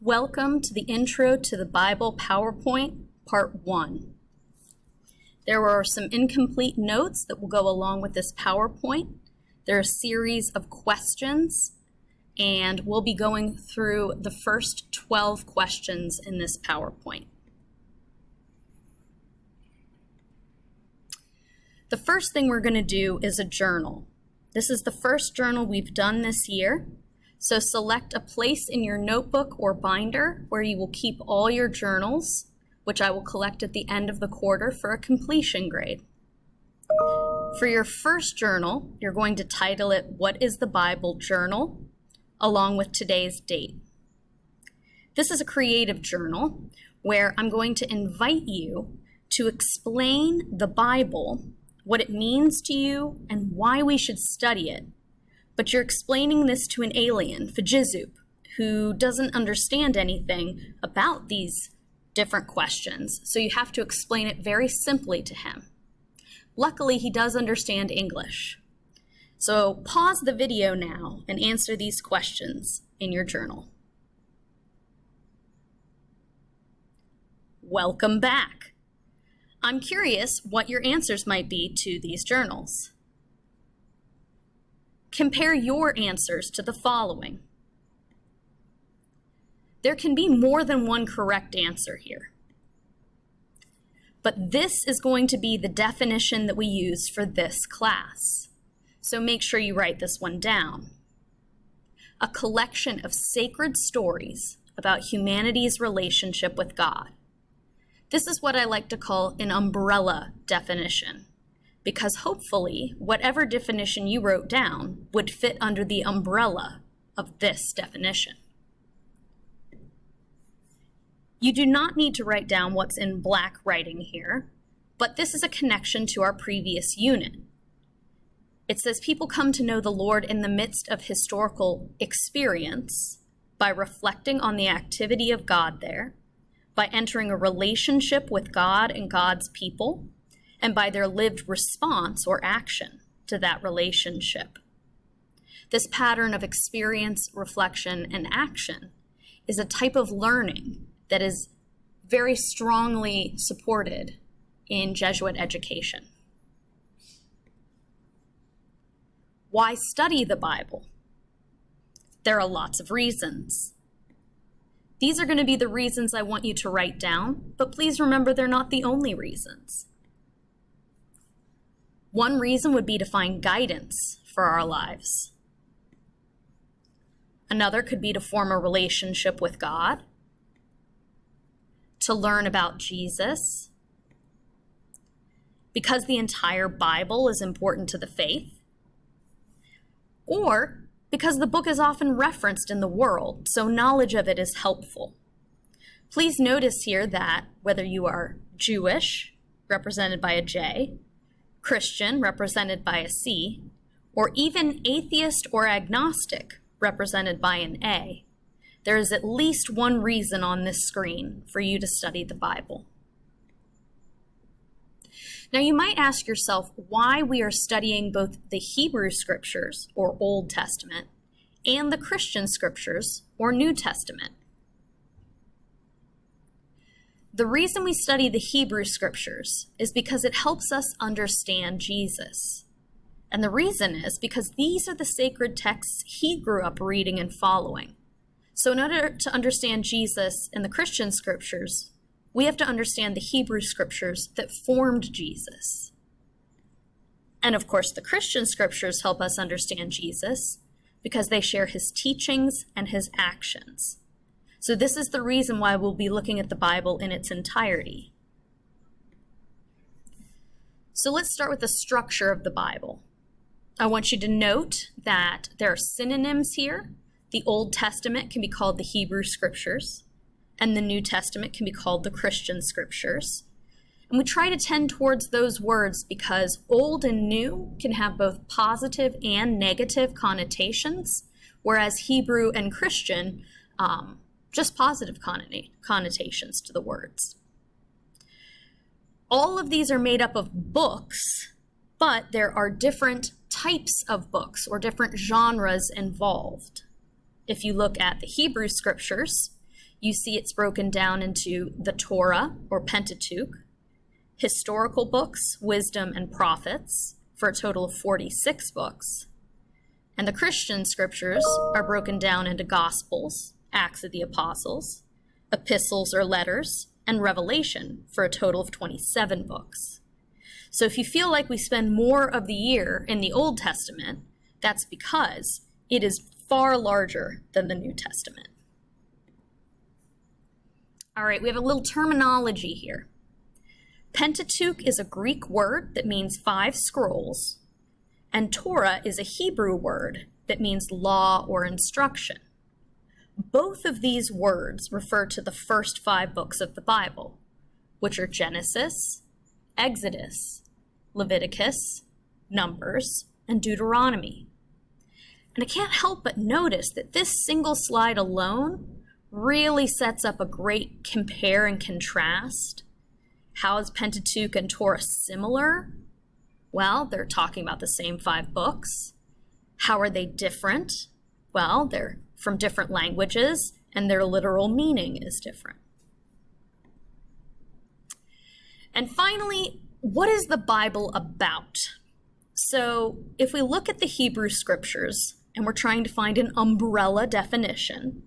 Welcome to the Intro to the Bible PowerPoint, Part 1. There are some incomplete notes that will go along with this PowerPoint. There are a series of questions, and we'll be going through the first 12 questions in this PowerPoint. The first thing we're going to do is a journal. This is the first journal we've done this year. So select a place in your notebook or binder where you will keep all your journals, which I will collect at the end of the quarter for a completion grade. For your first journal, you're going to title it, "What is the Bible Journal?" along with today's date. This is a creative journal where I'm going to invite you to explain the Bible, what it means to you, and why we should study it. But you're explaining this to an alien, Fajizoop, who doesn't understand anything about these different questions, so you have to explain it very simply to him. Luckily, he does understand English. So pause the video now and answer these questions in your journal. Welcome back. I'm curious what your answers might be to these journals. Compare your answers to the following. There can be more than one correct answer here. But this is going to be the definition that we use for this class. So make sure you write this one down. A collection of sacred stories about humanity's relationship with God. This is what I like to call an umbrella definition, because hopefully whatever definition you wrote down would fit under the umbrella of this definition. You do not need to write down what's in black writing here, but this is a connection to our previous unit. It says people come to know the Lord in the midst of historical experience by reflecting on the activity of God there, by entering a relationship with God and God's people, and by their lived response or action to that relationship. This pattern of experience, reflection, and action is a type of learning that is very strongly supported in Jesuit education. Why study the Bible? There are lots of reasons. These are going to be the reasons I want you to write down, but please remember they're not the only reasons. One reason would be to find guidance for our lives. Another could be to form a relationship with God, to learn about Jesus, because the entire Bible is important to the faith, or because the book is often referenced in the world, so knowledge of it is helpful. Please notice here that whether you are Jewish, represented by a J, Christian, represented by a C, or even atheist or agnostic, represented by an A, there is at least one reason on this screen for you to study the Bible. Now you might ask yourself why we are studying both the Hebrew Scriptures, or Old Testament, and the Christian Scriptures, or New Testament. The reason we study the Hebrew Scriptures is because it helps us understand Jesus. And the reason is because these are the sacred texts he grew up reading and following. So in order to understand Jesus and the Christian Scriptures, we have to understand the Hebrew Scriptures that formed Jesus. And of course, the Christian Scriptures help us understand Jesus because they share his teachings and his actions. So this is the reason why we'll be looking at the Bible in its entirety. So let's start with the structure of the Bible. I want you to note that there are synonyms here. The Old Testament can be called the Hebrew Scriptures, and the New Testament can be called the Christian Scriptures. And we try to tend towards those words because old and new can have both positive and negative connotations, whereas Hebrew and Christian, just positive connotations to the words. All of these are made up of books, but there are different types of books or different genres involved. If you look at the Hebrew Scriptures, You see it's broken down into the Torah, or Pentateuch, historical books, wisdom, and prophets, for a total of 46 books. And the Christian scriptures are broken down into Gospels, Acts of the Apostles, epistles or letters, and Revelation, for a total of 27 books. So if you feel like we spend more of the year in the Old Testament, that's because it is far larger than the New Testament. All right, we have a little terminology here. Pentateuch is a Greek word that means 5 scrolls, and Torah is a Hebrew word that means law or instruction. Both of these words refer to the first 5 books of the Bible, which are Genesis, Exodus, Leviticus, Numbers, and Deuteronomy. And I can't help but notice that this single slide alone really sets up a great compare and contrast. How is Pentateuch and Torah similar? Well, they're talking about the same 5 books. How are they different? Well, they're from different languages, and their literal meaning is different. And finally, what is the Bible about? So if we look at the Hebrew scriptures and we're trying to find an umbrella definition,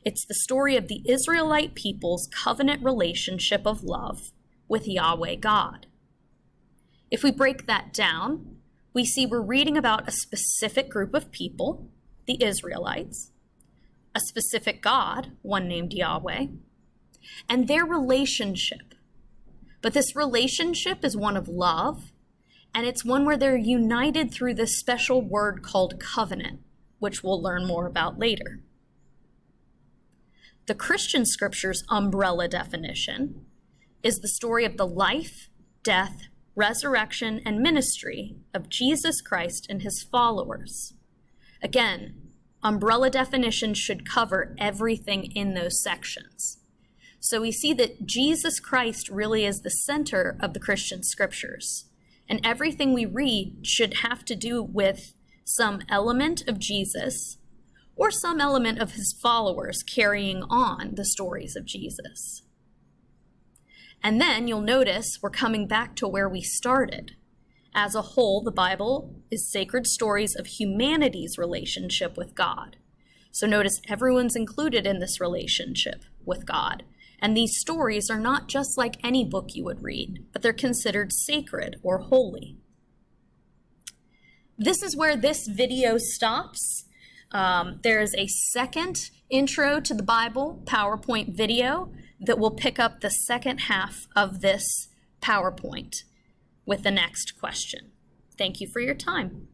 it's the story of the Israelite people's covenant relationship of love with Yahweh God. If we break that down, we see we're reading about a specific group of people, the Israelites, a specific God, one named Yahweh, and their relationship. But this relationship is one of love, and it's one where they're united through this special word called covenant, which we'll learn more about later. The Christian scripture's umbrella definition is the story of the life, death, resurrection, and ministry of Jesus Christ and his followers. Again, umbrella definition should cover everything in those sections. So we see that Jesus Christ really is the center of the Christian scriptures, and everything we read should have to do with some element of Jesus or some element of his followers carrying on the stories of Jesus. And then you'll notice we're coming back to where we started. As a whole, the Bible is sacred stories of humanity's relationship with God. So notice everyone's included in this relationship with God. And these stories are not just like any book you would read, but they're considered sacred or holy. This is where this video stops. There's a second Intro to the Bible PowerPoint video that will pick up the second half of this PowerPoint with the next question. Thank you for your time.